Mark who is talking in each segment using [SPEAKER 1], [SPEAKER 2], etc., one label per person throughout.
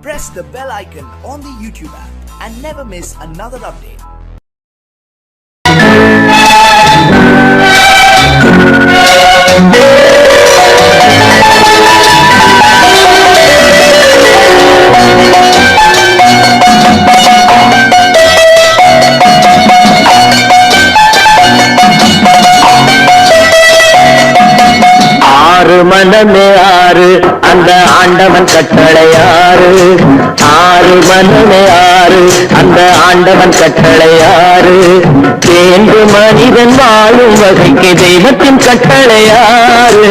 [SPEAKER 1] press the bell icon on the YouTube app and never miss another update.
[SPEAKER 2] மனமே ஆறு அந்த ஆண்டவன் கட்டளையாறு ஆறு மனமே ஆறு அந்த ஆண்டவன் கட்டளையாறு தேர்ந்து மனிதன் வாழும் வகைக்கு தெய்வத்தின் கட்டளையாறு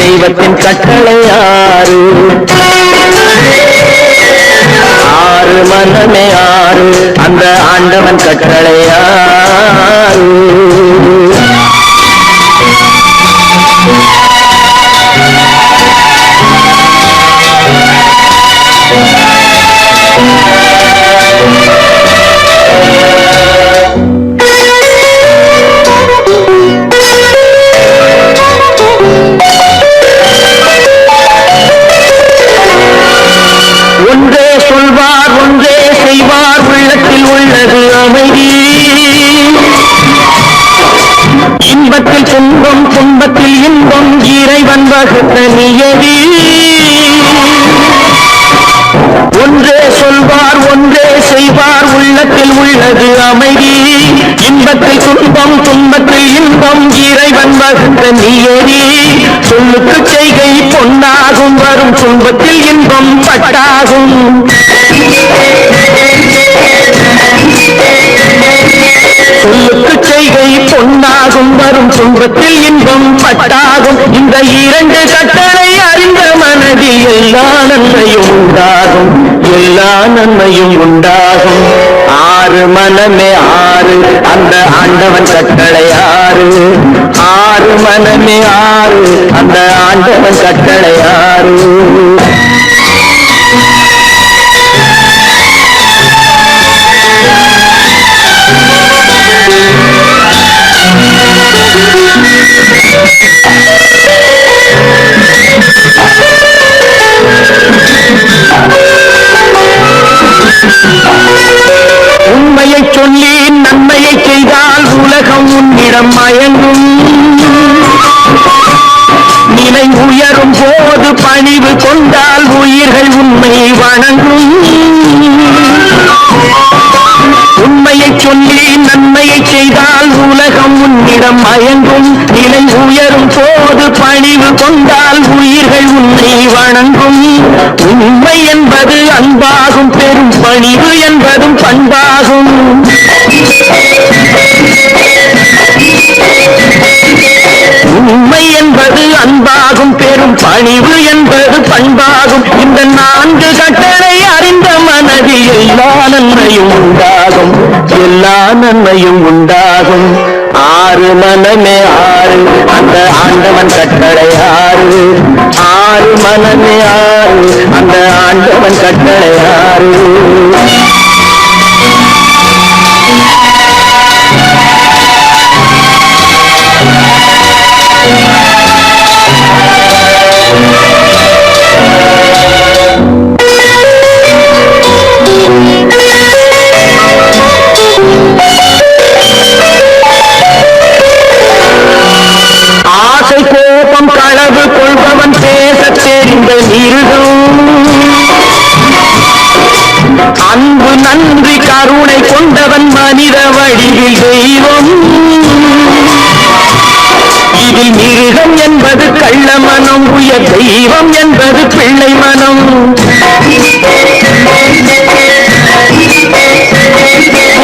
[SPEAKER 2] தெய்வத்தின் கட்டளையாறு ஆறு மனமே ஆறு அந்த ஆண்டவன் கட்டளையாறு ஒன்றே சொல்வார் ஒன்றே செய்வார் உள்ளத்தில் உள்ளது அமைதி இன்பத்தில் துன்பம் துன்பத்தில் இன்பம் இறைவன் வகுத்த நியதி ஒன்றே சொல்வார் ஒன்றே செய்வார் உள்ளத்தில் உள்ளது அமைதி இன்பத்தில் துன்பம் துன்பத்தில் இன்பம் இறைவன் வகுத்த நியதி சொல்லுக்கு செய்கை பொன்னாகும் வரும் துன்பத்தில் இன்பம் பட்டாகும் சொல்லுக்கு செய்கை பொன்னாகும் வரும் துன்பத்தில் இன்பம் பட்டாகும் இந்த இரண்டு கட்டளை அறிந்த மனதில் எல்லா நன்மையும் உண்டாகும் எல்லா நன்மையும் உண்டாகும் ஆறு மனமே ஆறு அந்த ஆண்டவன் கட்டளையாறு ஆறு மனமே ஆறு அந்த ஆண்டவன் கட்டளையாறு உண்மையை சொல்லி நன்மையை செய்தால் உலகம் உன்னிடம் மயங்கும் நிலை உயரும் போது பணிவு கொண்டால் உயிர்கள் உண்மை வணங்கும் உண்மையை சொல்லி நன்மையை செய்தால் உலகம் உன்னிடம் மயங்கும் நிலை உயரும் போது பணிவு கொண்டால் உயிர்கள் உன்னை வணங்கும் உண்மை என்பது அன்பாகும் பெரும் பணிவு என்பதும் பண்பாகும் உண்மை என்பது அன்பாகும் பெரும் பணிவு என்பது பண்பாகும் இந்த நான்கு கட்டளை அறிந்த மனதில் எல்லா நன்மையும் உண்டாகும் எல்லா நன்மையும் உண்டாகும் ஆறு மனமே ஆறு அந்த ஆண்டவன் கட்டளையாறு ஆறு மனமே ஆறு அந்த ஆண்டவன் கட்டளையாறு ஆசை கோபம் களவு கொள்பவன் பேச தெரிந்த மிருகம் அன்பு நன்றி கருணை கொண்டவன் மனித வடிவில் தெய்வம் இதில் மிருகம் என்பது கள்ள மனம் உயர் தெய்வம் என்பது பிள்ளை மனம்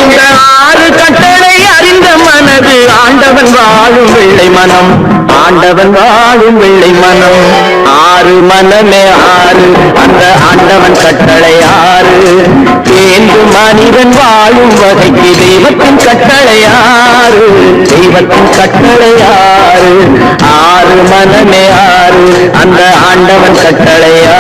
[SPEAKER 2] இந்த ஆறு கட்டளை அறிந்த மனது ஆண்டவன் வாழும் வெள்ளை மனம் ஆண்டவன் வாழும் வெள்ளை மனம் ஆறு மனமே ஆறு அந்த ஆண்டவன் கட்டளை ஆறு தேர்ந்து மனிதன் வாழும் வகைக்கு தெய்வத்தின் கட்டளையாறு தெய்வத்தின் கட்டளையாறு ஆறு மனமே ஆறு அந்த ஆண்டவன் கட்டளையாறு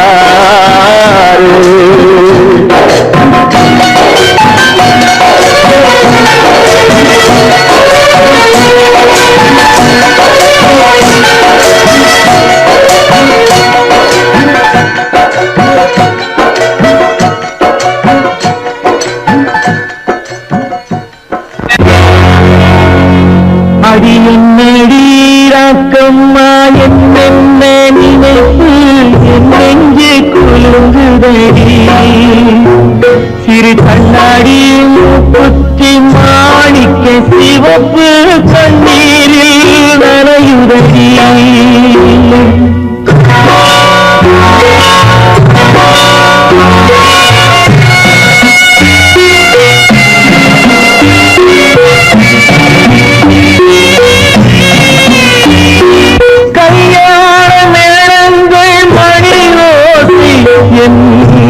[SPEAKER 2] குலுங்குதடி சிறு கண்ணாடி குத்தி மாணிக்க சிவப்பு கண்ணீரில் நனையுதடி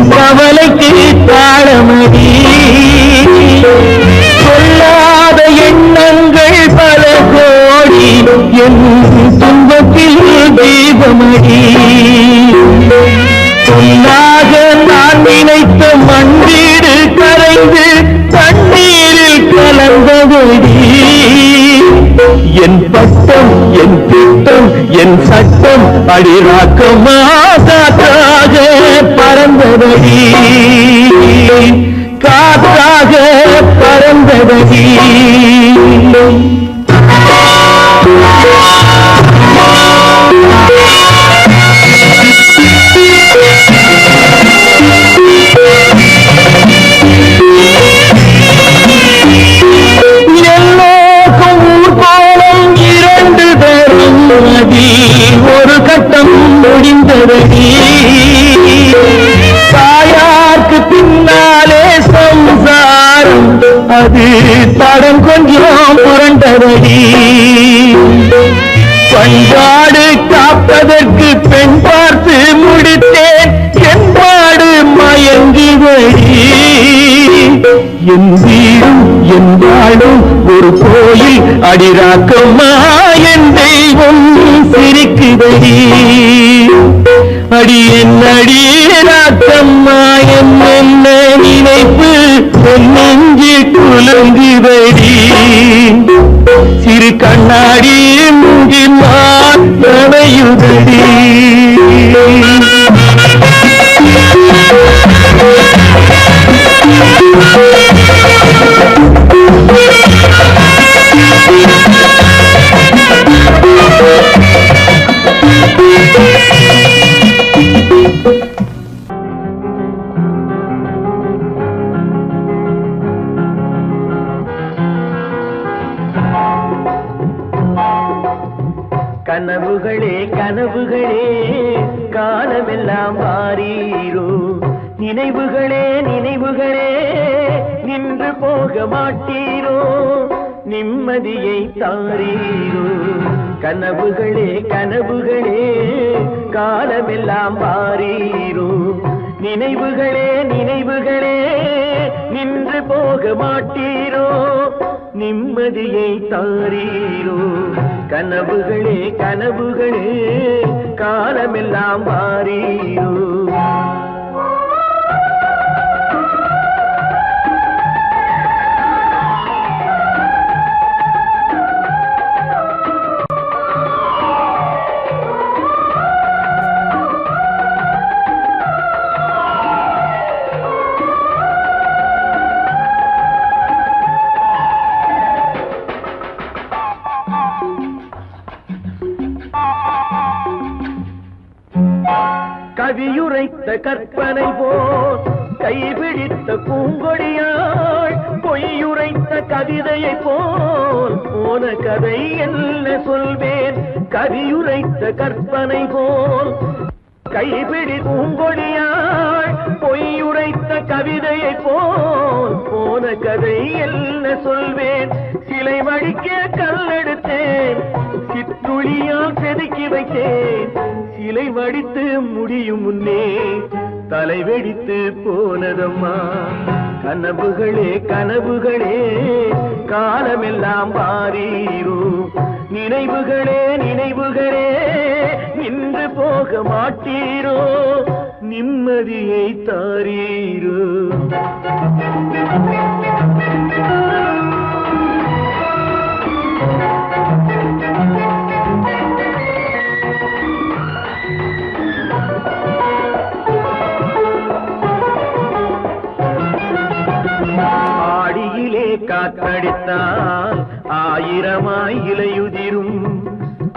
[SPEAKER 2] கவலைக்கு தாளமடி சொல்லாத எண்ணங்கள் பல கோடி என் துன்பத்தில் தீபமடி சொல்லாக நான் நினைத்த மண்ணீடு கரைந்து தண்ணீரில் கலந்தபடி என் பட்டம் என் திட்டம் என் சட்டம் அடிராக்கமாக பறந்தபடி காற்றாக பறந்தபடி எல்லோருக்கும் ஊர்கோலம் இரண்டு தரும் அதில் ஒரு கட்டம் முடிந்தபடி தாயார்க்கு பின்னாலே சம்சாரம் அது தடம் கொஞ்சம் புரண்டபடி பண்பாடு காப்பதற்கு பெண் பார்த்து முடித்தேன் என்பாடு மயங்குபடி என் வீடும் என் வாழும் ஒரு கோயில் அடிராக்கம்மா என் தெய்வம் சிரிக்குதடி அடி என் அடிராக்கம்மா என்ன நினைப்பு நெஞ்சு குலுங்குதடி சிறு கண்ணாடி முகிமான் நனையுதடி கனவுகளே கனவுகளே காலமெல்லாம் மாறீரோ நினைவுகளே நினைவுகளே நின்று போக மாட்டீரோ நிம்மதியை தாரீரோ கனவுகளே கனவுகளே காலமெல்லாம் மாறீரோ நினைவுகளே நினைவுகளே நின்று போக மாட்டீரோ நிம்மதியை தாரீரோ கனவுகளே கனவுகளே காலமெல்லாம் மாறீரோ கவியுரைத்த கற்பனை போல் கைபிடித்த பூங்கொடியாள் பொய்யுரைத்த கவிதையை போல் போன கதை என்ன சொல்வேன் கவியுரைத்த கற்பனை போல் கைபிடி பூங்கொடியாள் பொய்யுரைத்த கவிதையை போல் போன கதை என்ன சொல்வேன் சிலை வடிக்க கல்லெடுத்தேன் சிற்றுளியால் செதுக்கி வைத்தேன் சிலை வடித்து முடியும் முன்னே தலை வெடித்து போனதம்மா கனவுகளே கனவுகளே காலமெல்லாம் மாறீரோ நினைவுகளே நினைவுகளே நின்று போக மாட்டீரோ நிம்மதியை தாரீரோ ஆடியிலே காற்றடித்தால் ஆயிரமாய் இலையுதிரும்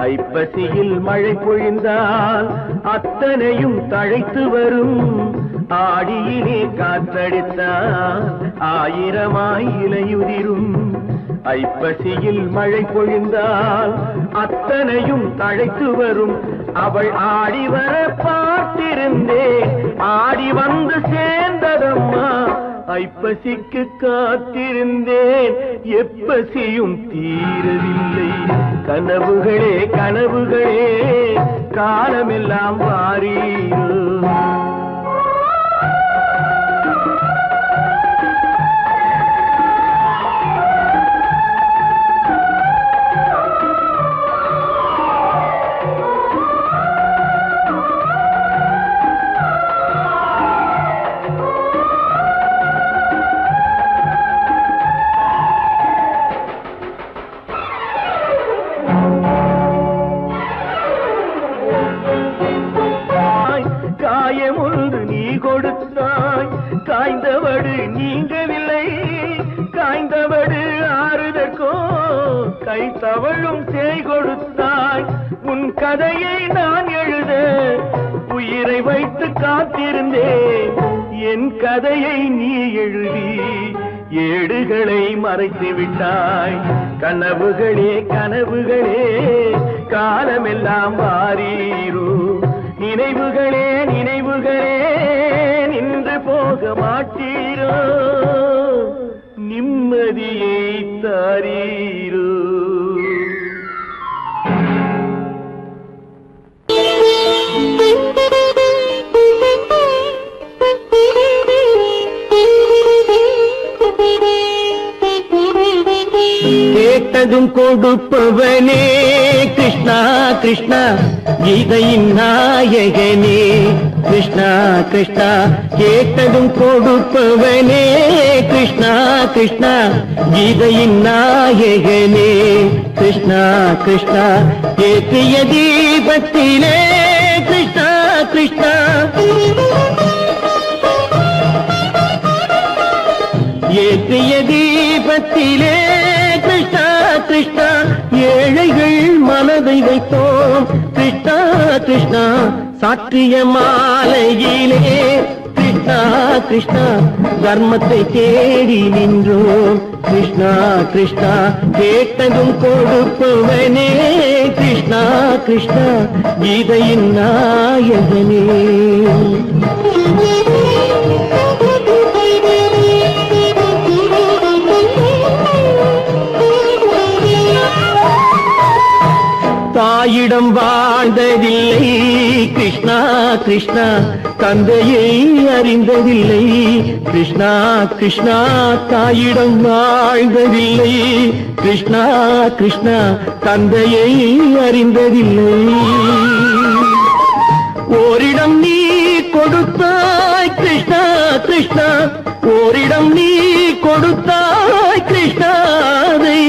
[SPEAKER 2] ஐப்பசியில் மழை பொழிந்தால் அத்தனையும் தழைத்து வரும் ஆடியிலே காற்றடித்தால் ஆயிரமாய் இலையுதிரும், ஐப்பசியில் மழை பொழிந்தால் அத்தனையும் தழைத்து வரும். அவள் ஆடி வர பார்த்திருந்தேன், ஆடி வந்து சேர்ந்ததம்மா. ஐப்பசிக்கு காத்திருந்தேன், எப்பசியும் தீரவில்லை. கனவுகளே கனவுகளே காலமெல்லாம் வாரீரோ. காயமொன்று நீ கொடுத்தாய், காய்ந்தவடு நீங்கவில்லை. காய்ந்தவடு ஆறுதற்கோ கை தவழும் சேய் கொடுத்தாய். உன் கதையை நான் எழுத உயிரை வைத்து காத்திருந்தேன், என் கதையை நீ எழுதி ஏடுகளை மறைத்து விட்டாய். கனவுகளே கனவுகளே காலமெல்லாம் வாரீரோ. நினைவுகளே நினைவுகளே நின்று போக மாட்டீரோ, நிம்மதியை தாரீரோ. கேட்டதும் கொடுப்பவனே கிருஷ்ணா கிருஷ்ணா, கீதையின் நாயகனே கிருஷ்ணா கிருஷ்ணா. கேட்டதும் கொடுப்பவனே கிருஷ்ணா கிருஷ்ணா, கீதையின் நாயகனே கிருஷ்ணா கிருஷ்ணா. ஏற்றிய தீபத்திலே கிருஷ்ணா கிருஷ்ணா, ஏற்றிய தீபத்திலே கிருஷ்ணா கிருஷ்ணா. ஏழைகள் மனதை வைத்தோம் கிருஷ்ணா கிருஷ்ணா. சாற்றிய மாலையிலே கிருஷ்ணா கிருஷ்ணா, தர்மத்தை தேடி நின்றோம் கிருஷ்ணா கிருஷ்ணா. கேட்டதும் கொடுப்பவனே கிருஷ்ணா கிருஷ்ணா, கீதையின் நாயகனே. தாயிடம் வாழ்ந்ததில்லை கிருஷ்ணா கிருஷ்ணா, தந்தையை அறிந்ததில்லை கிருஷ்ணா கிருஷ்ணா. தாயிடம் வாழ்ந்ததில்லை கிருஷ்ணா கிருஷ்ணா, தந்தையை அறிந்ததில்லை. ஓரிடம் நீ கொடுத்தாய் கிருஷ்ணா கிருஷ்ணா, ஓரிடம் நீ கொடுத்தாய் கிருஷ்ணா. அதை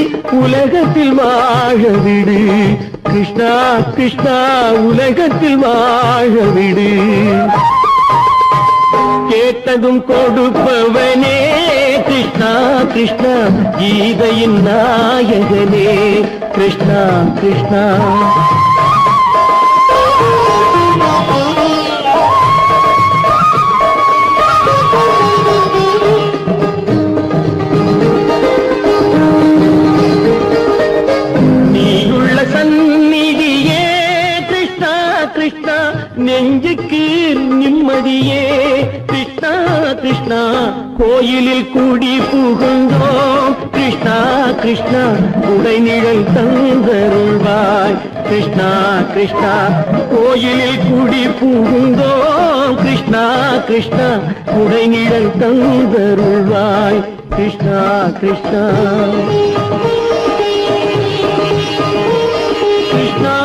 [SPEAKER 2] உலகத்தில் வாழ விடு கிருஷ்ணா கிருஷ்ணா, உலகத்தில் வாழ விடு. கேட்டதும் கொடுப்பவனே கிருஷ்ணா கிருஷ்ணா, கீதையின் நாயகனே கிருஷ்ணா கிருஷ்ணா. கிருஷ்ணா நெஞ்சுக்கு நிம்மதியே கிருஷ்ணா கிருஷ்ணா. கோயிலில் கூடி புகுந்தோம் கிருஷ்ணா கிருஷ்ணா, உடைநிழல் தந்தருள்வாய் கிருஷ்ணா கிருஷ்ணா. கோயிலில் கூடி புகுந்தோம் கிருஷ்ணா கிருஷ்ணா, உடைநிழல் தந்தருள்வாய் கிருஷ்ணா கிருஷ்ணா. கிருஷ்ணா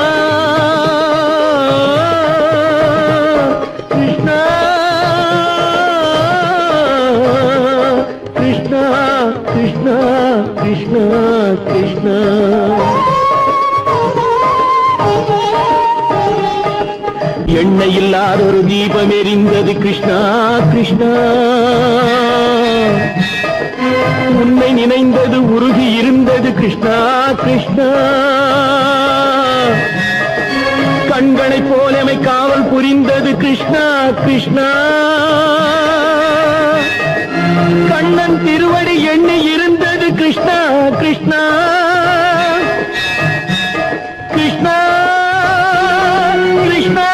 [SPEAKER 2] கிருஷ்ணா கிருஷ்ணா கிருஷ்ணா. எண்ணெய் இல்லாத ஒரு தீபம் எரிந்தது கிருஷ்ணா கிருஷ்ணா. உன்னை நினைந்தது உருகி இருந்தது கிருஷ்ணா கிருஷ்ணா. கண்களைப் போலமை காவல் புரிந்தது கிருஷ்ணா கிருஷ்ணா. கண்ணன் திருவடி எண்ணி இருந்தது கிருஷ்ணா கிருஷ்ணா கிருஷ்ணா கிருஷ்ணா.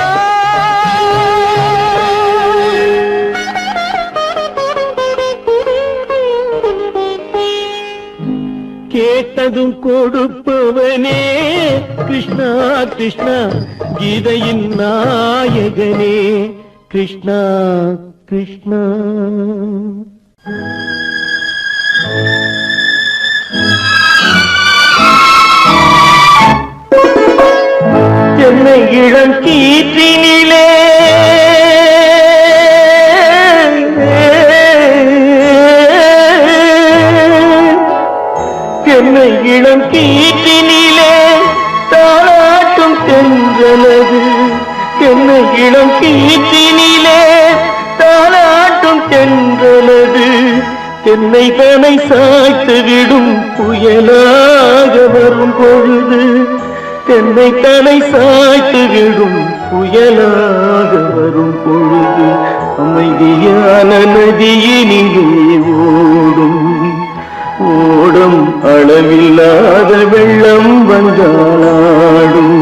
[SPEAKER 2] கேட்டதும் கொடுப்பவனே கிருஷ்ணா கிருஷ்ணா, கீதையின் நாயகனே கிருஷ்ணா கிருஷ்ணா. சென்னை இளம் கீற்றினிலே சென்னை இளம் கீற்றினிலே தாளாட்டும் தென்றலது, சென்னை இளம் கீற்றினிலே தாளாட்டும் தென்றலது, தென்னை தனை சாய்த்து விடும் புயலாக வரும் பொழுது, தென்னை தனை சாய்த்து விடும் புயலாக வரும் பொழுது, அமைதியான நதியினிலே ஓடும் ஓடும் அளவில்லாத வெள்ளம் வந்தாடும்.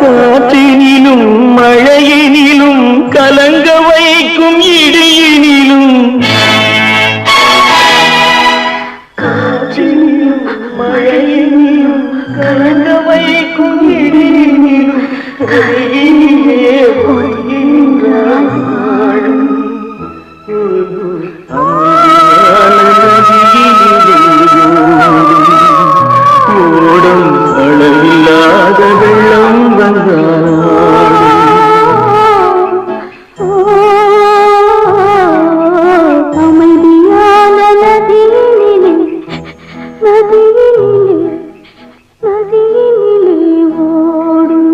[SPEAKER 2] காற்றினிலும் மழையினிலும் கலங்க வைக்கும் இடியினிலும், காற்றினிலும் மழையினிலும் கலங்க வைக்கும் இடியினிலும், கையினிலே பொய்கின்றான் வாழும். ஓடும் அளவில்லாத வெள்ளம் வந்தாடும்.
[SPEAKER 3] அமைதியான நதியினிலே நதியினிலே நதியினிலே ஓடும்.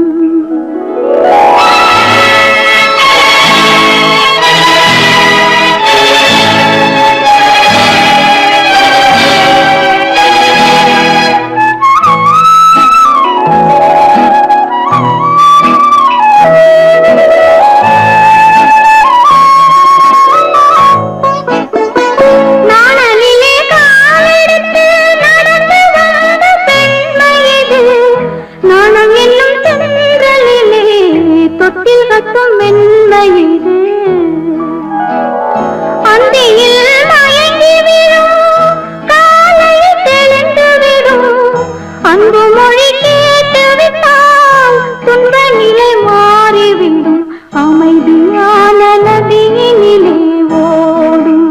[SPEAKER 3] அமைதியான நதியினிலே ஓடும்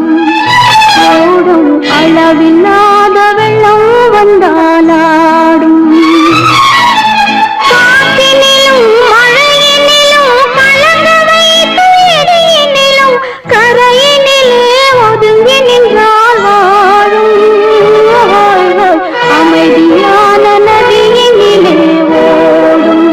[SPEAKER 3] ஓடும் அளவில்லாத வெள்ளம் வந்தாலாடும். காற்றினிலும் மழையினிலும் கலங்க வைக்கும் இடியினிலும், கரையினிலே ஒதுங்கி நின்றால் வாழும். அமைதியான நதியினிலே ஓடும்.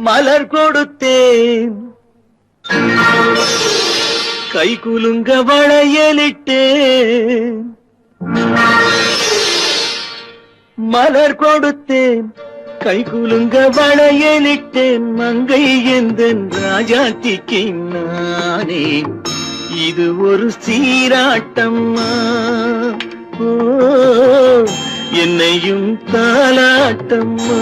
[SPEAKER 2] மலர் கொடுத்தேன் கை குலுங்க வளையலிட்டேன், மலர் கொடுத்தேன் கை குலுங்க வளையலிட்டேன், மங்கை எந்தன் ராஜாத்திக்கு நானே இது ஒரு சீராட்டம்மா. ஓ என்னையும் தாலாட்டம்மா.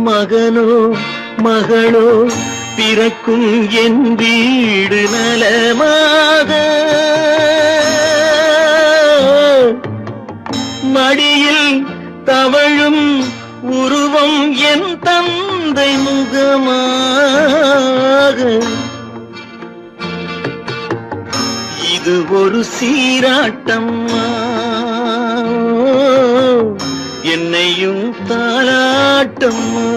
[SPEAKER 2] மகனோ மகளோ பிறக்கும் என் வீடு நலமாக, மடியில் தவழும் உருவம் என் தந்தை முகமாக, இது ஒரு சீராட்டம்மா. என்னையும் தாலாட்டம்மா.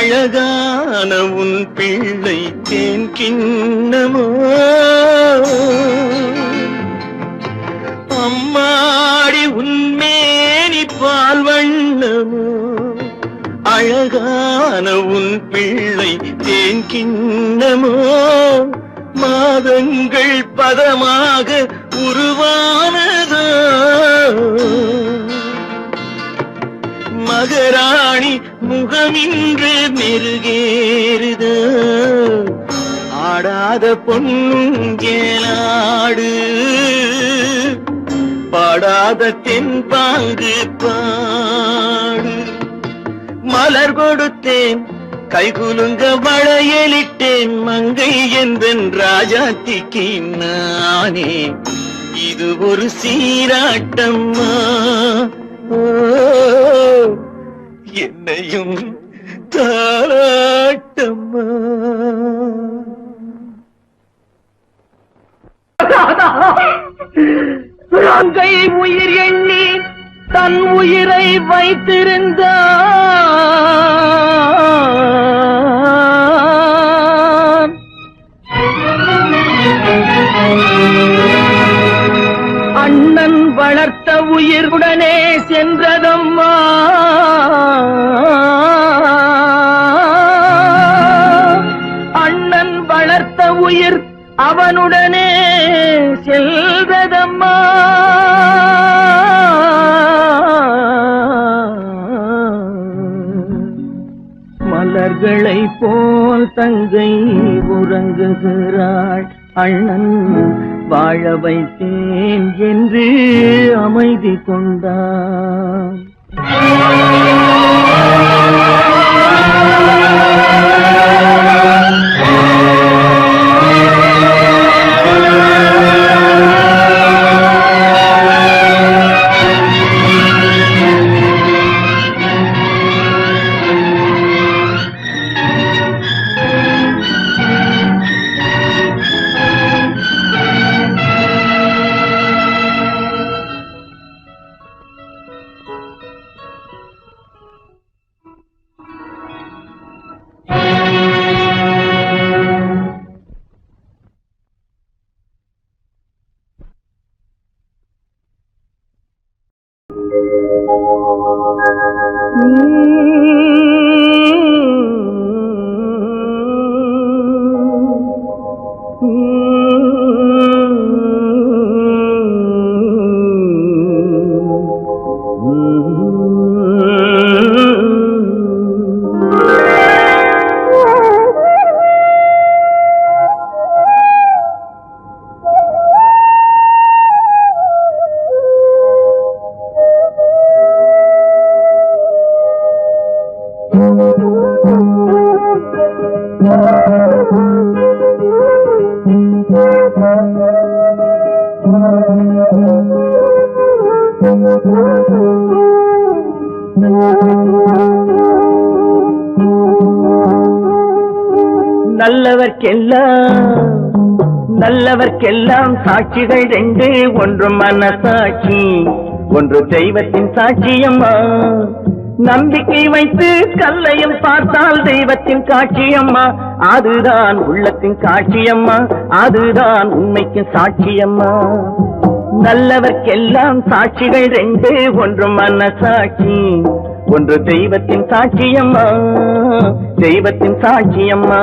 [SPEAKER 2] அழகான உன் பிள்ளை தேன் கிண்ணமோ அம்மாடி உன்மேனி பால் வண்ணமோ அழகான உன் பிள்ளை தேன் கிண்ணமோ மாதங்கள் பதமாக உருவானதோ மகராணி முகமின்று மெருகேறுதோ ஆடாத பொன்னுங்கேலாடு பாடாத தென்பாங்கு பாடு மலர் கொடுத்தேன் கைகுலுங்க வளையலிட்டேன் மங்கை என்பன் ராஜாத்திக்கு நானே இது ஒரு சீராட்டம்மா என்னையும் தாராட்டம்மா கை உயிர் எண்ணி தன் உயிரை வைத்திருந்தான் அண்ணன் வளர்த்த உயிருடனே சென்றதம்மா அண்ணன் வளர்த்த உயிர் அவனுடனே செல்வதம்மா மலர்களை போல் தங்கை உறங்குகிறாள் அண்ணன் வாழ வைத்தேன் என்று அமைதி கொண்டான் நல்லவர்க்கெல்லாம் சாட்சிகள் ரெண்டு ஒன்று மனசாட்சி ஒன்று தெய்வத்தின் சாட்சியம்மா நம்பிக்கை வைத்து கல்லையும் பார்த்தால் தெய்வத்தின் காட்சியம்மா அதுதான் உள்ளத்தின் காட்சியம்மா அதுதான் உண்மைக்கு சாட்சியம்மா நல்லவர்க்கெல்லாம் சாட்சிகள் ரெண்டு ஒன்று மனசாட்சி ஒன்று தெய்வத்தின் சாட்சியம்மா தெய்வத்தின் சாட்சியம்மா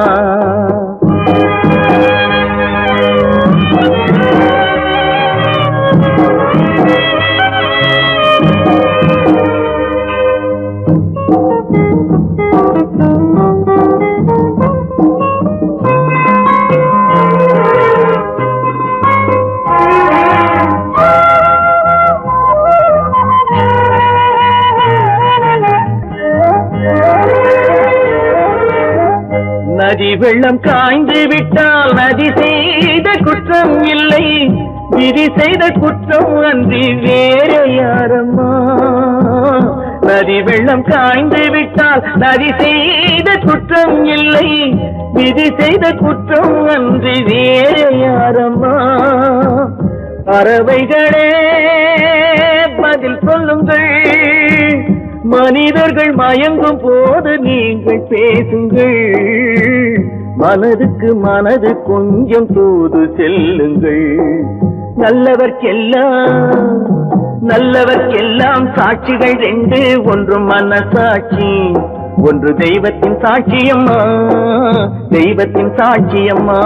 [SPEAKER 2] நதி வெள்ளம் காய்ந்து விட்டால் நதி செய்த குற்றம் இல்லை விதி செய்த குற்றம் அன்றி வேற யாரம்மா நதி வெள்ளம் காய்ந்து விட்டால் நதி செய்த குற்றம் இல்லை விதி செய்த குற்றம் அன்றி வேற யாரம்மா பறவைகளே பதில் சொல்லுங்கள் மனிதர்கள் மயங்கும் போது நீங்கள் பேசுங்கள், மனதுக்கு மனது கொஞ்சம் தூது செல்லுங்கள். நல்லவர்க்கெல்லாம் சாட்சிகள் ரெண்டு, ஒன்று மனசாட்சி, ஒன்று தெய்வத்தின் சாட்சியம்மா, தெய்வத்தின் சாட்சியம்மா.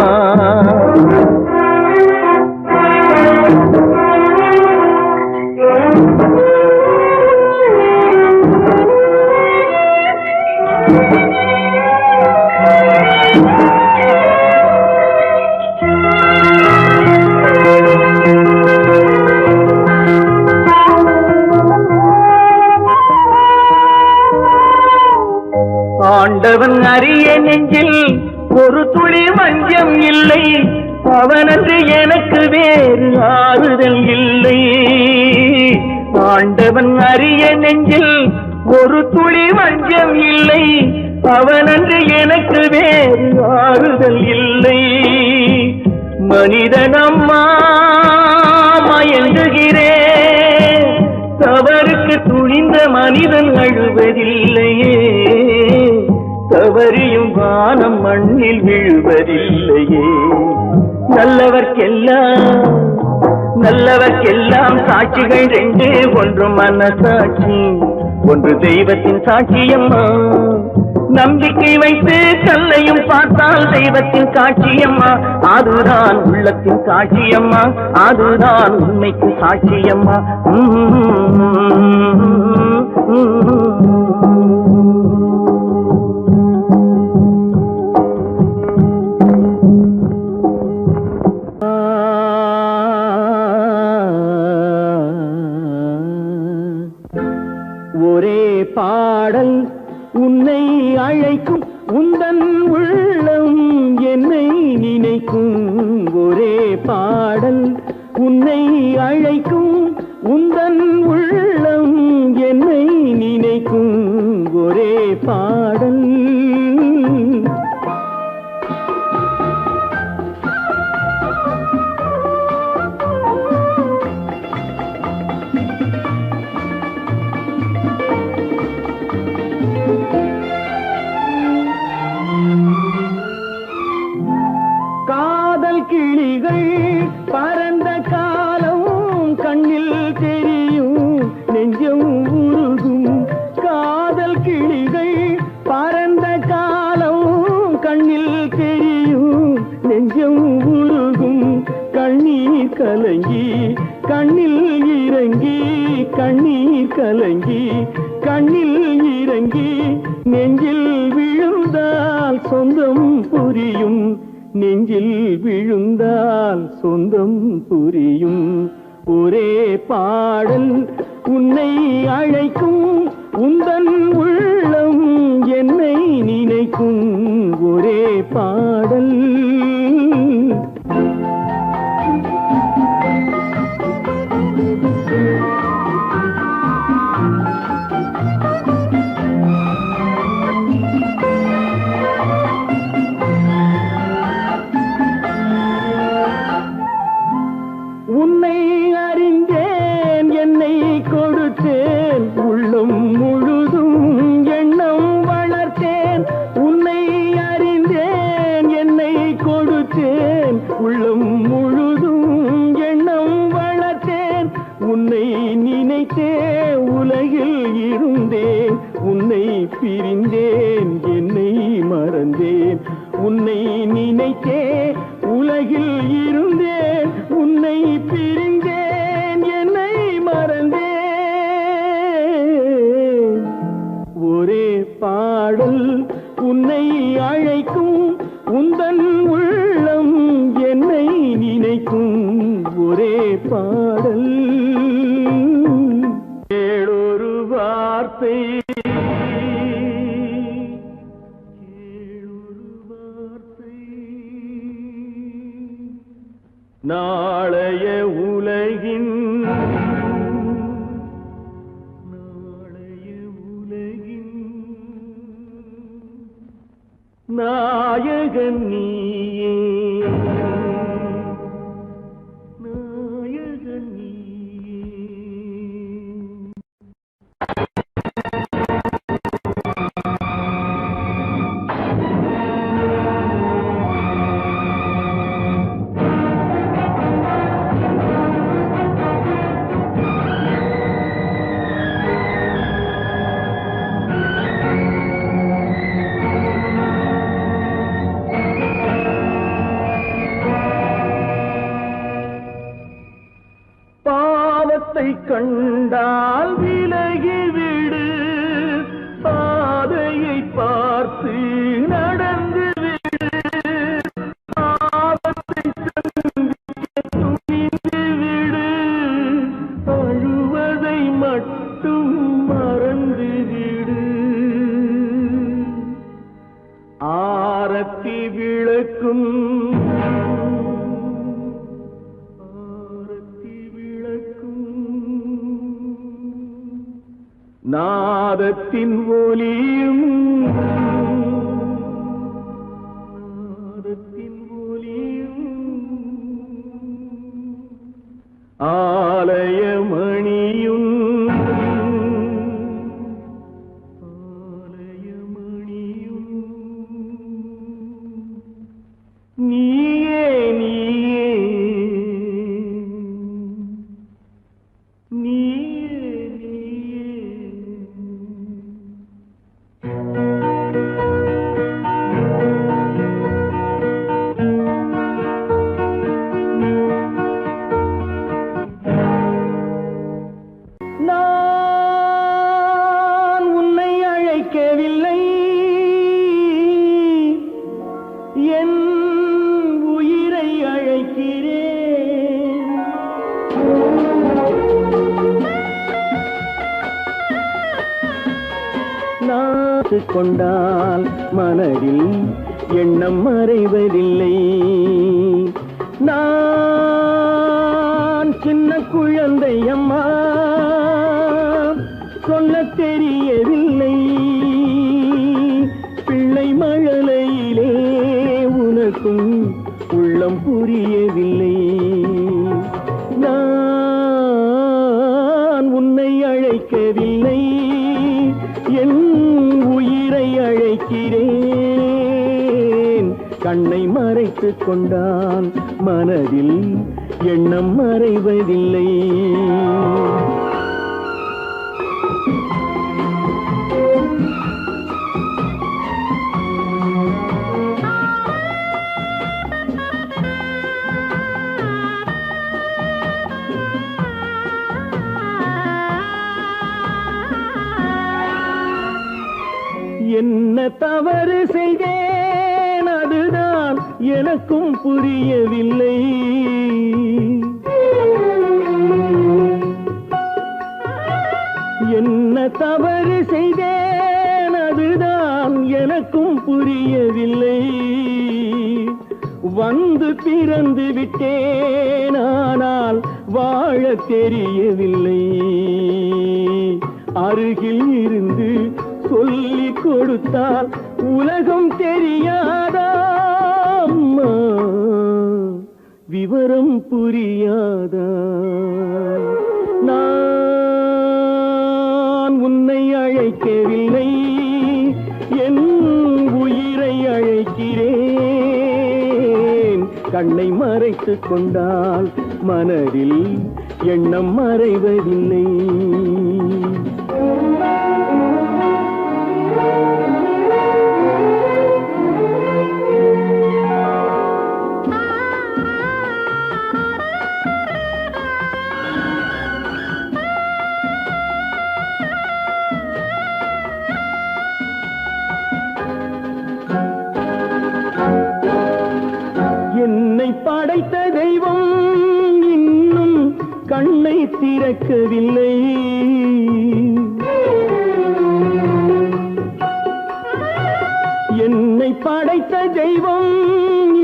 [SPEAKER 2] ஆண்டவன் அறிய நெஞ்சில் ஒரு துளி வஞ்சம் இல்லை, அவனன்று எனக்கு வேறு ஆறுதல் இல்லை. ஆண்டவன் அறிய நெஞ்சில் ஒரு துளி வஞ்சம் இல்லை, அவனன்று எனக்கு வேறு ஆறுதல் இல்லை. மனிதனம்மா மயங்குகிறேன், தவறுக்கு துணிந்த மனிதன் அழுவதில்லையே, தவறியும் வானம் மண்ணில் விழுவதில்லையே. நல்லவர்க்கெல்லாம் சாட்சிகள் ரெண்டு, ஒன்று மனசாட்சி, ஒன்று தெய்வத்தின் சாட்சியம்மா. நம்பிக்கை வைத்து கல்லையும் பார்த்தால் தெய்வத்தின் சாட்சியம்மா, அதுதான் உள்ளத்தின் சாட்சியம்மா, அதுதான் உண்மைக்கு சாட்சியம்மா. ஒரே பாடல் உன்னை அழைக்கும், உந்தன் உள்ளம் என்னை நினைக்கும். ஒரே பாடல் உன்னை அழைக்கும், உந்தன் உள்ளம் என்னை நினைக்கும். ஒரே பாடல் கிளிகள் பறந்த காலம் கண்ணில் தெரியும், நெஞ்சம் உருகும். காதல் கிளிகள் பறந்த காலம் கண்ணில் தெரியும், நெஞ்சம் உருகும். கண்ணீர் கலங்கி கண்ணில் இறங்கி, கண்ணீர் கலங்கி கண்ணில் இறங்கி, நெஞ்சில் விழுந்தால் சொந்தம் புரியும், நெஞ்சில் விழுந்தால் சொந்தம் புரியும். ஒரே பாடல் உன்னை அழைக்கும், உந்தன் உள்ளம் என்னை நினைக்கும். ஒரே பாடல் உன்னை அறிந்தேன், என்னை கொடுத்தேன், உள்ளம் முழுதும் எண்ணம் வளர்த்தேன். உன்னை அறிந்தேன், என்னை கொடுத்தேன், உள்ளம் முழுதும் எண்ணம் வளர்த்தேன். உன்னை நினைத்தே உலகில் இருந்தேன், உன்னை பிரிந்தேன், என்னை மறந்தேன். உன்னை நினைத்தே உலகில் இருந்தேன், உன்னை பிரிந்தேன், என்னை மறந்தேன். ஒரே பாடல் உன்னை அழைக்கும், உந்தன் உள்ளம் என்னை நினைக்கும். ஒரே பாடல் கேளொரு வார்த்தை, நாளைய உலகின் நாயகன் நீயே, நாயகன் நீயே. நாதத்தின் ஒலியும் ஆலயமணியும் நீயே நீயே நீயே நான் உன்னை அழைக்கவில்லை என் உயிரை அழைக்கிறேன் நாத்து கொண்டால் மனதில் எண்ணம் மறைவதில்லை நான் சின்ன குழந்தை அம்மா சொல்ல தெரியவில்லை பிள்ளை மழலையிலே உனக்கும் உள்ளம் புரியவில்லை நான் உன்னை அழைக்கவில்லை என் உயிரை அழைக்கிறேன் கண்ணை மறைத்துக் கொண்டால் மனதில் எண்ணம் மறைவதில்லை என்ன தவறு செய்தேன் அதுதான் எனக்கும் புரியவில்லை என்ன தவறு செய்தேன் அதுதான் எனக்கும் புரியவில்லை வந்து பிறந்து விட்டேன் ஆனால் வாழ தெரியவில்லை அருகில் இருந்து சொல்லிக் கொடுத்தால் உலகம் தெரியாதா அம்மா விவரம் புரியாதா நான் உன்னை அழைக்கவில்லை என் உயிரை அழைக்கிறேன் கண்ணை மறைத்துக் கொண்டால் மனதில் எண்ணம் மறைவதில்லை என்னை படைத்த தெய்வம் இன்னும் கண்ணை திறக்கவில்லை என்னை படைத்த தெய்வம்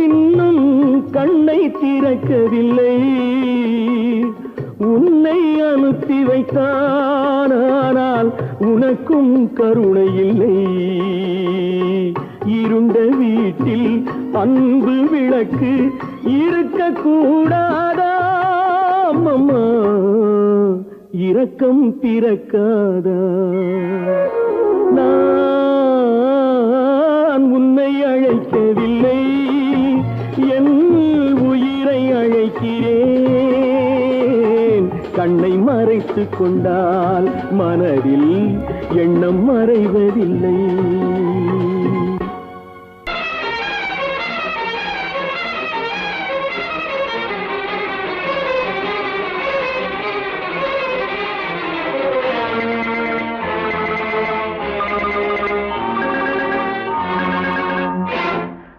[SPEAKER 2] இன்னும் கண்ணை திறக்கவில்லை உன்னை அனுப்பி வைத்தான் ஆனால் உனக்கும் கருணை இல்லை இருண்ட வீட்டில் அன்பு விளக்கு இருக்க கூடாதா அம்மா இரக்கம் பிறக்காதா நான் உன்னை அழைக்கவில்லை என் உயிரை அழைக்கிறேன் கண்ணை மறைத்துக் கொண்டால் மனதில் எண்ணம் மறைவதில்லை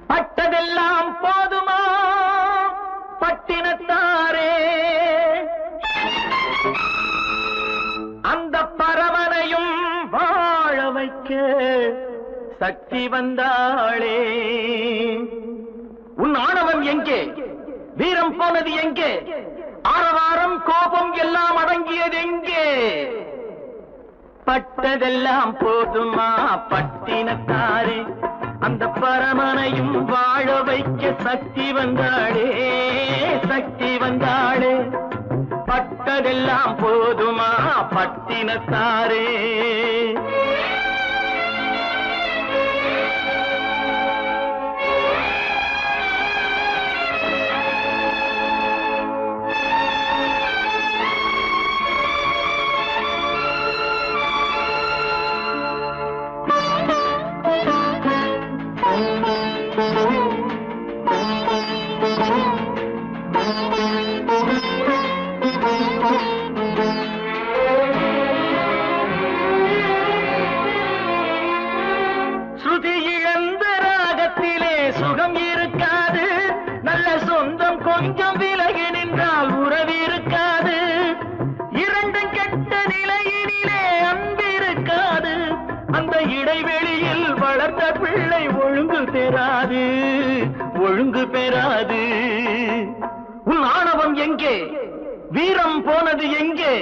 [SPEAKER 2] பட்டதெல்லாம் போதுமா பட்டினத்தாரே அந்த பரவனையும் வாழ வைக்க சக்தி வந்தாளே உன் ஆணவம் எங்கே வீரம் போனது எங்கே ஆரவாரம் கோபம் எல்லாம் அடங்கியது எங்கே பட்டதெல்லாம் போதுமா பட்டினத்தாரே, அந்த பரமனையும் வாழ வைக்க சக்தி வந்தாளே, சக்தி வந்தாளே. பட்டதெல்லாம் போதுமா பட்டினத்தாரே. ஸ்ருதி இழந்த ராகத்திலே சுகம் இருக்காது, நல்ல சொந்தம் கொஞ்சம் விலகி நின்றால் உறவு இருக்காது. இரண்டும் கெட்ட நிலையினிலே அன்பு இருக்காது, அந்த இடைவெளியில் வளர்த்த பிள்ளை ஒழுங்கு பெறாது, ஒழுங்கு பெறாது. உன் ஆணவம் எங்கே, வீரம் போனது எங்கே,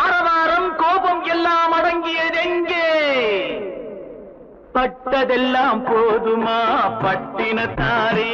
[SPEAKER 2] ஆரவாரம் கோபம் எல்லாம் அடங்கியது எங்கே? பட்டதெல்லாம் போதுமா பட்டினத்தாரே.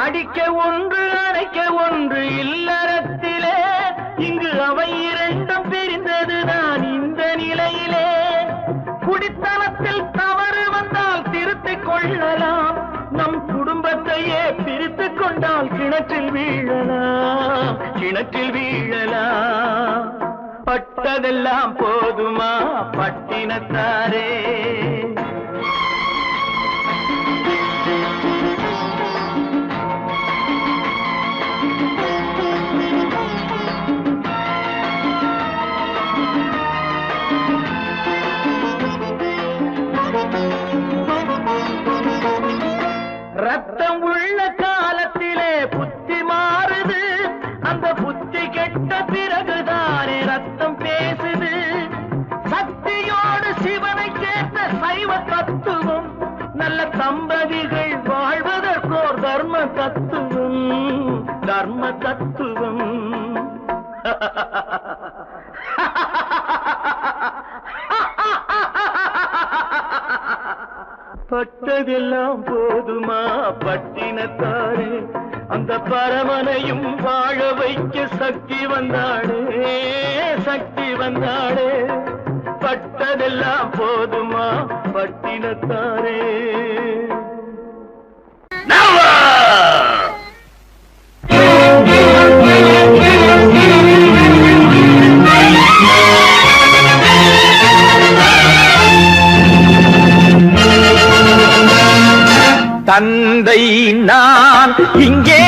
[SPEAKER 2] அடிக்க ஒன்று அடைக்க ஒன்று இல்லறத்திலே, இங்கு அவை இரண்டும் பிரிந்தது நான் இந்த நிலையிலே. குடித்தனத்தில் தவறு வந்தால் திருத்திக் கொள்ளலாம், நம் குடும்பத்தையே பிரித்துக் கொண்டால் கிணற்றில் வீழலாம், கிணற்றில் வீழலாம். பட்டதெல்லாம் போதுமா பட்டினத்தாரே. ரத்தம் உள்ள காலத்திலே புத்தி மாறுது, அந்த புத்தி கெட்ட பிறகுதானே ரத்தம் பேசுது. சக்தியோடு சிவனை சேர்ந்த சைவ தத்துவம், நல்ல தம்பதிகள் வாழ்வதற்கோர் தர்ம தத்துவம், தர்ம தத்துவம். பட்டதெல்லாம் போதுமா பட்டினத்தாரே, அந்த பரமனையும் வாழ வைக்க சக்தி வந்தாளே, சக்தி வந்தாளே. பட்டதெல்லாம் போதுமா பட்டினத்தாரே. தந்தை நான் இங்கே,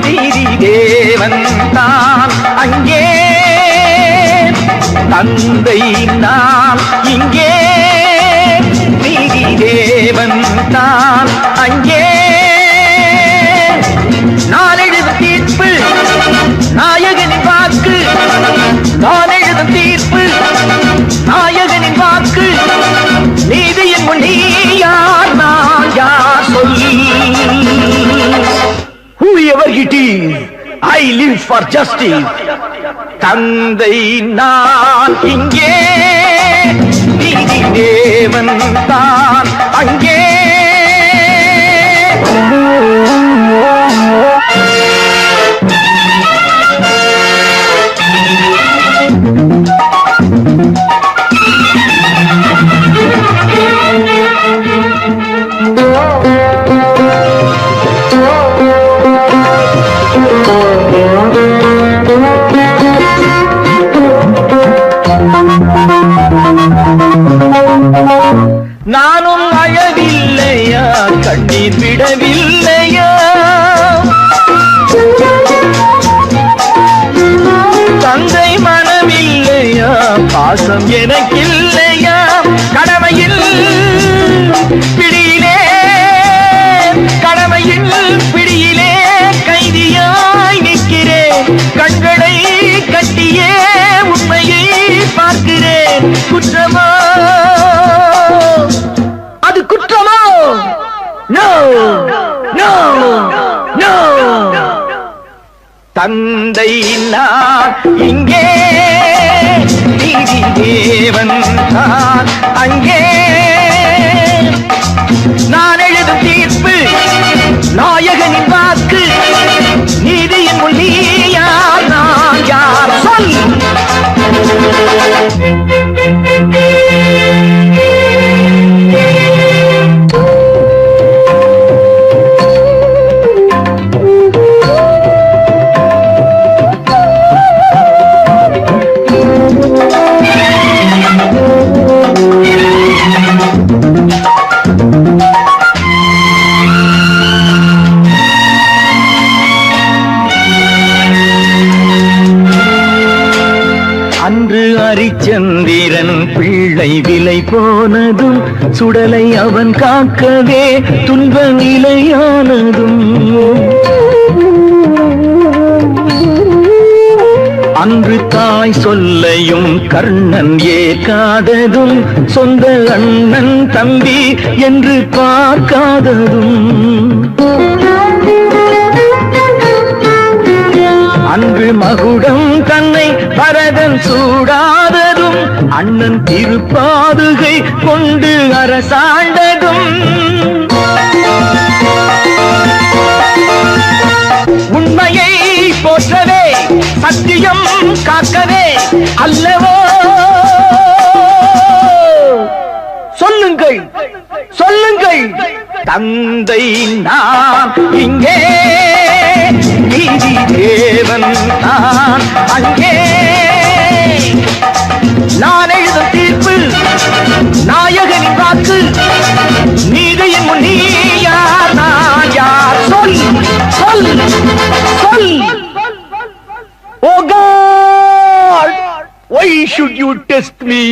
[SPEAKER 2] நீதி தேவன் தான் அங்கே. தந்தை நான் இங்கே, நீதி தேவன் தான் அங்கே. நான் எழுதும் தீர்ப்பு நாயகனின் வாக்கு, நான் எழுதும் தீர்ப்பு நாயகனின் வாக்கு. நீதியின் முன் நீ யார், நான் யார் சொல். Whoever it is, I live for justice. தந்தை நான் இங்கே, நீதி தேவன் தான் அங்கே. நானும் அழவில்லையா, கண்ணீர் விடவில்லையா, தந்தை மனமில்லையா, பாசம் எனக்கில்லையா. கடமையில் பிடியிலே, கடமையில் தந்தை நான் இங்கே, நீதி தேவன் நான் அங்கே. நான் எழுதும் தீர்ப்பு நாயகனின் வாக்கு, நீதியின் முன் நீ யார் நான் யார் சொல். அன்று அரிச்சந்திரன் பிள்ளை விலை போனதும், சுடலை அவன் காக்கவே துன்ப நிலையானதும். அன்று தாய் சொல்லையும் கர்ணன் ஏற்காததும், சொந்த அண்ணன் தம்பி என்று பார்க்காததும். அன்று மகுடம் தன்னை பரதன் சூடாததும், அண்ணன் திருப்பாதுகை கொண்டு அரசாண்டதும். உண்மையை போற்றவே சத்தியம் காக்கவே அல்லவோ. சொல்லுங்கள் சொல்லுங்கள், தந்தை நான் இங்கே, நீதி தேவன் நான் அங்கே. நான் எழுதும் தீர்ப்பு நாயகனின் வாக்கு, நீதியின் முன் நீ யார் நான் யார் சொல் சொல் சொல். Oh God, why should you test me?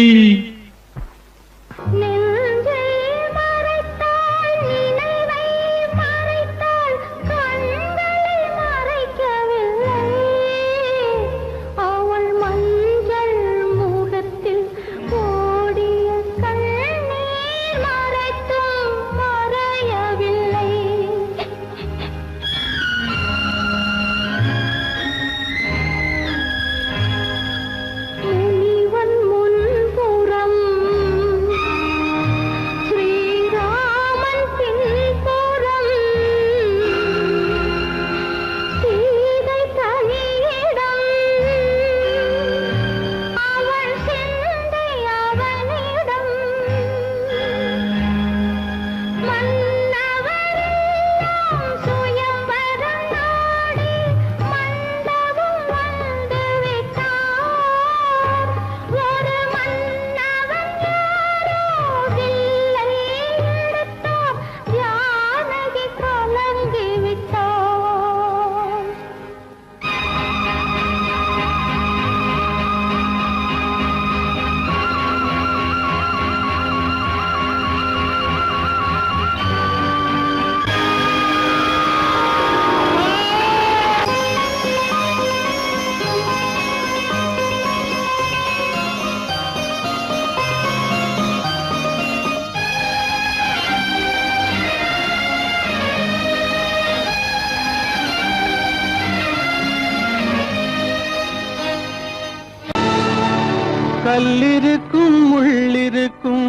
[SPEAKER 2] கல்லிருக்கும் முள்ளிருக்கும்,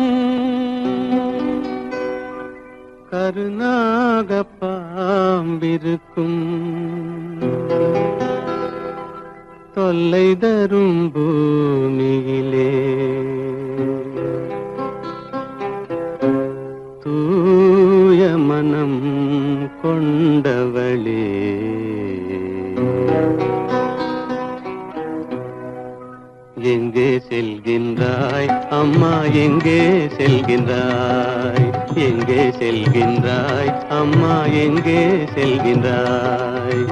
[SPEAKER 2] கருநாக பாம்பிருக்கும், தொல்லை தரும் பூமியிலே தூய மனம் கொண்டவளே. எங்கே செல்கின்றாய் அம்மா, எங்கே செல்கின்றாய்? எங்கே செல்கின்றாய் அம்மா, எங்கே செல்கின்றாய்?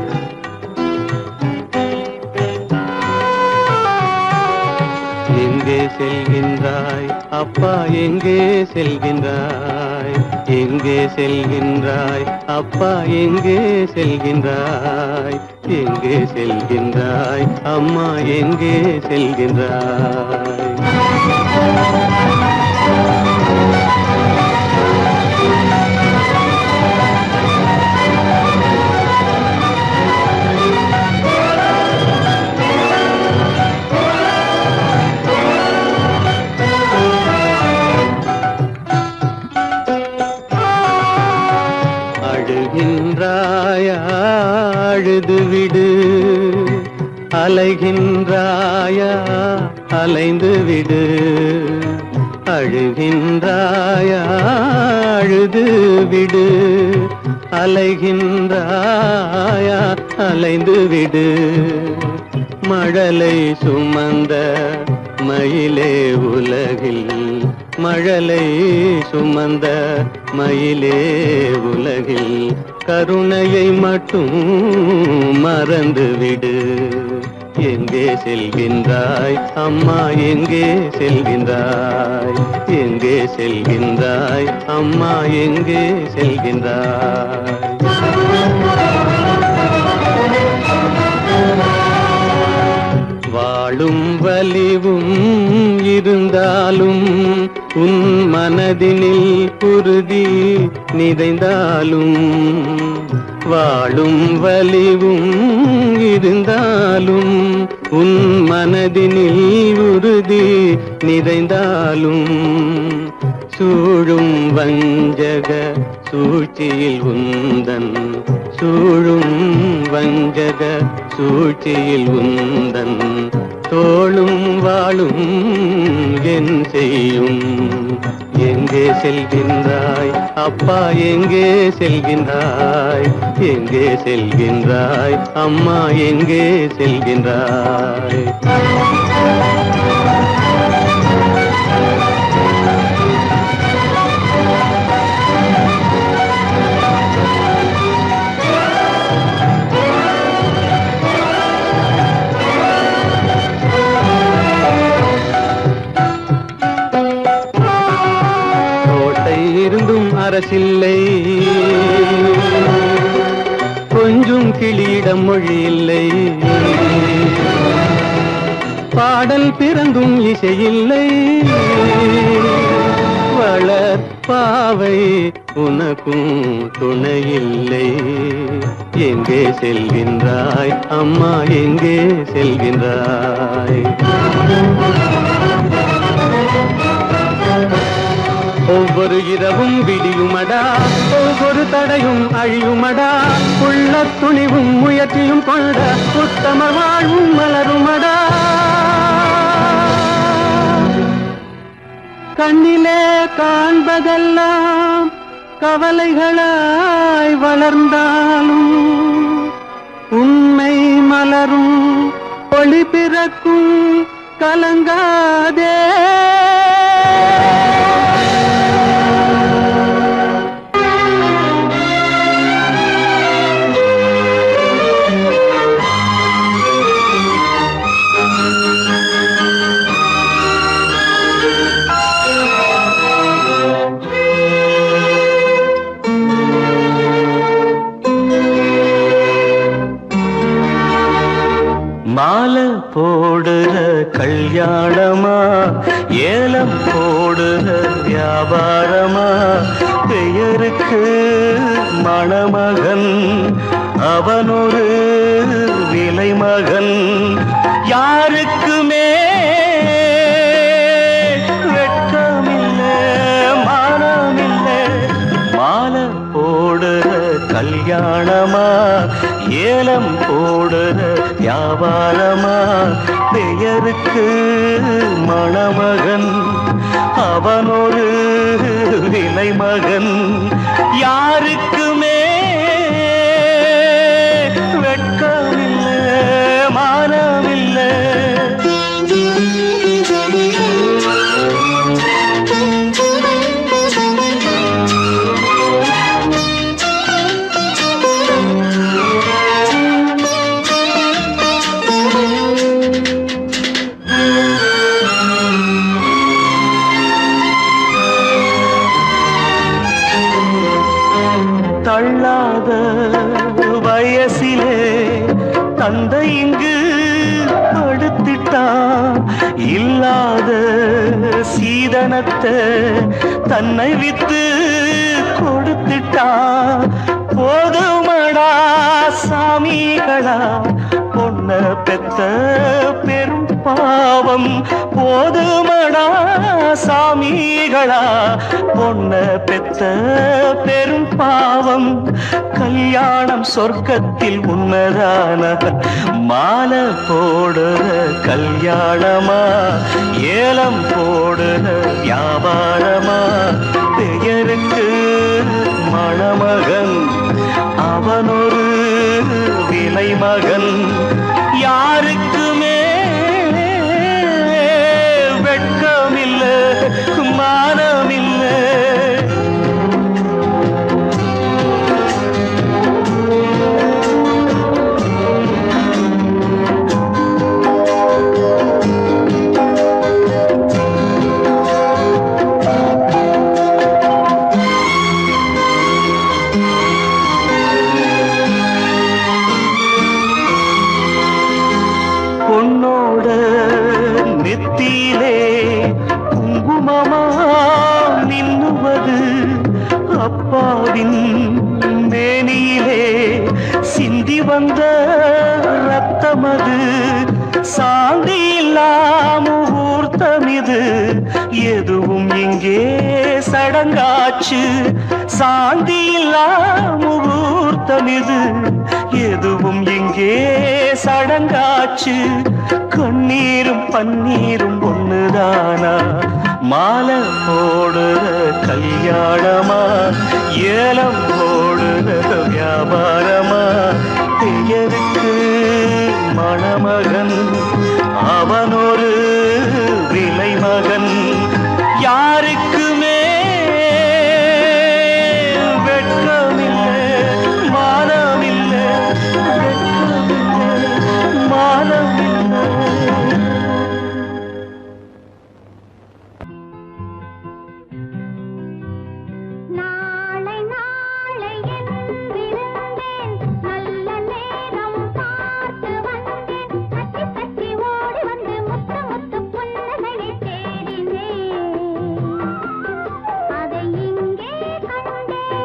[SPEAKER 2] எங்கே செல்கின்றாய் அப்பா, எங்கே செல்கின்றாய்? எங்கே செல்கின்றாய் அப்பா, எங்கே செல்கின்றாய்? எங்கே செல்கின்றாய் அம்மா, எங்கே செல்கின்றாய்? அழுது விடு, அலைகின்றாயா அலைந்து விடு, அழுகின்றாயா அழுது விடு, அலைகின்றாயா அலைந்து விடு. மழலை சுமந்த மயிலே உலகில், மழலை சுமந்த மயிலே உலகில், கருணையை மட்டும் மறந்துவிடு. எங்கே செல்கின்றாய் அம்மா, எங்கே செல்கின்றாய், எங்கே செல்கின்றாய் அம்மா, எங்கே செல்கின்றாய். வாழும் வலிவும் இருந்தாலும், உன் மனதினில் உறுதி நிறைந்தாலும், வாழும் வலிவும் இருந்தாலும், உன் மனதினில் உறுதி நிறைந்தாலும், சூழும் வஞ்சக சூழ்ச்சியில் உந்தன், சூழும் வஞ்சக சூழ்ச்சியில் உந்தன், தோளும் வாழும் என் செய்யும். எங்கே செல்கின்றாய் அப்பா, எங்கே செல்கின்றாய், எங்கே செல்கின்றாய் அம்மா, எங்கே செல்கின்றாய். இருந்தும் அரசில்லை, கொஞ்சம் கிளியிடம் மொழி இல்லை, பாடல் பிறந்தும் இசையில்லை, வளர் பாவை உனக்கும் துணையில்லை. எங்கே செல்கின்றாய் அம்மா, எங்கே செல்கின்றாய். ஒவ்வொரு இரவும் விடியுமடா, ஒவ்வொரு தடையும் அழியுமடா, உள்ள துணிவும் முயற்சியும் கொண்ட உத்தம வாழ்வும் மலருமடா. கண்ணிலே காண்பதெல்லாம் கவலைகளாய் வளர்ந்தாலும், உண்மை மலரும் ஒளி பிறக்கும் கலங்காதே. மாலை போடுற கல்யாணமா, ஏலம் போடுற வியாபாரமா, பெயருக்கு மணமகன் அவனொரு விலை மகன். யாருக்குமே வெட்கமில்லை மானமில்லை, மாலை போடுற கல்யாணமா, ஏலம் போடுற வியாபாரமா, பெயருக்கு மணமகன் அவனொரு விலை மகன். யாருக்குமே வெட்கமில்லை மானமில்லை. தள்ளாத வயசிலே தந்தை இங்கு படுத்திட்டான், இல்லாத சீதனத்தை தன்னை வித்து கொடுத்துட்டான். போதுமடா சாமிகளா பொன் பொன்ன பெத்த பெரும் பாவம் போதுமடா சாமிகளா. பொன்ன பெத்த பெரும் பாவம் கல்யாணம் சொர்க்கத்தில் உன்னதான மாலை போடுற கல்யாணமா ஏலம் போடுற வியாபாரமா. பெயருக்கு மணமகன் அவனொரு விலை மகன். யாருக்குமே வெட்கமில்லை மானமில்லை. நெத்தியிலே குங்குமமா மின்னுவது அப்பாவின் மேனியிலே சிந்தி வந்த ரத்தமது. சாந்தி இல்லாம முகூர்த்தமிது எதுவும் இங்கே சடங்காச்சு. சாந்தி இல்லாம முகூர்த்தமிது எதுவும் இங்கே சடங்காச்சு. கண்ணீரும் பன்னீரும் ஒண்ணுதானா மாலை போடுற கல்யாணமா ஏலம் போடுற வியாபாரமா. பெயருக்கு மணமகன் அவனொரு விலை மகன். யாருக்குமே வெட்கமில்லை மானமில்லை வெட்கமில்லை மானமில்லை.
[SPEAKER 3] நாளை நாளை என்றிருந்தேன் நல்ல நேரம் பார்த்து வந்தேன். தட்டி தட்டி ஓடி வந்து முத்து முத்து புன்னகையை தேடினேன். அதை இங்கே கண்டேன்.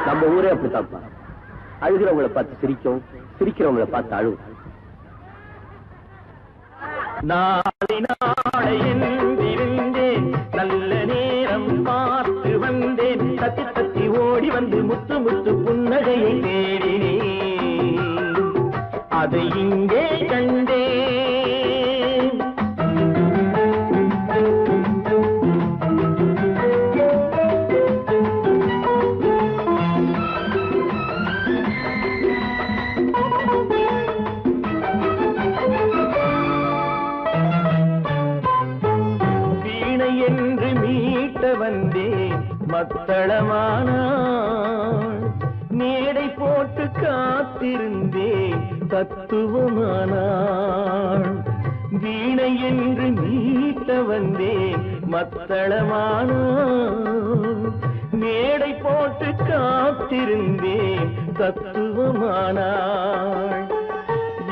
[SPEAKER 2] நம்ம ஊரே அப்படித்தான்ப்பா. அழுகிறவங்களை பார்த்து சிரிக்கும், சிரிக்கிறவங்களை பார்த்து அழுவும். நாளை நாளை என்றிருந்தேன் நல்ல நேரம் பார்த்து வந்தேன். தத்தி தத்தி ஓடி வந்து முத்து முத்து புன்னகையை தேடினேன். அதை இங்கே கண்டேன். என்று மீட்ட வந்தேன் மத்தளமானாள். மேடை போட்டு காத்திருந்தேன் தத்துவமானாள். வீணை என்று மீட்ட வந்தேன் மத்தளமானாள். மேடை போட்டு காத்திருந்தேன் தத்துவமானாள்.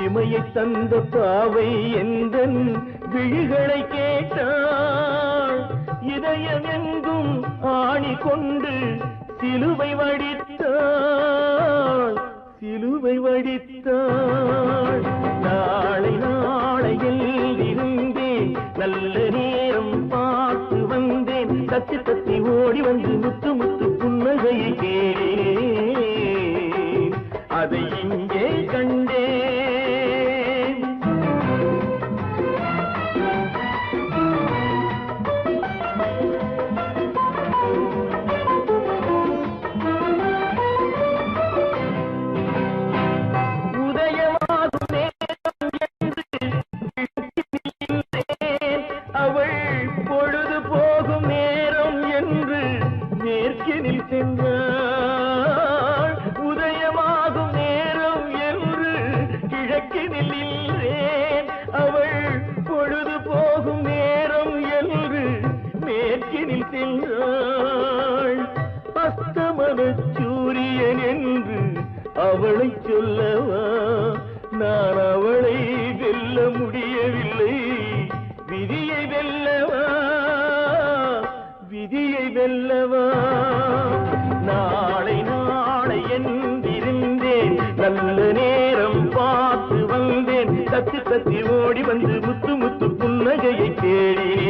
[SPEAKER 2] இமையை தந்த பாவை எந்தன் விழிகளை கேட்டாள். இதயம் எங்கும் ஆணி கொண்டு சிலுவை வடித்தாள். சிலுவை வடித்தாள். நாளை நாளையில் இருந்தேன், நல்ல நேரம் பார்த்து வந்தேன், தத்தி தத்தி ஓடி வந்து முத்து முத்து புன்னகையை கேட்டேன், அதை இங்கே கண்டேன். பொழுது போகும் நேரம் என்று மேற்கினில் சென்றாள். உதயமாகும் நேரம் என்று கிழக்கினில் இல்லேன். அவள் பொழுது போகும் நேரம் என்று மேற்கினில் சென்றாள். அஸ்தமன சூரியன் என்று அவளை சொல்லவா, நான் அவளை வெல்ல முடியவில்லை. விதியை வெல்லவா, விதியை வெல்லவா. நாளை நாளை என்றிருந்தேன், நல்ல நேரம் பார்த்து வந்தேன், தத்தி தத்தி ஓடி வந்து முத்து முத்து புன்னகையை தேடினேன்.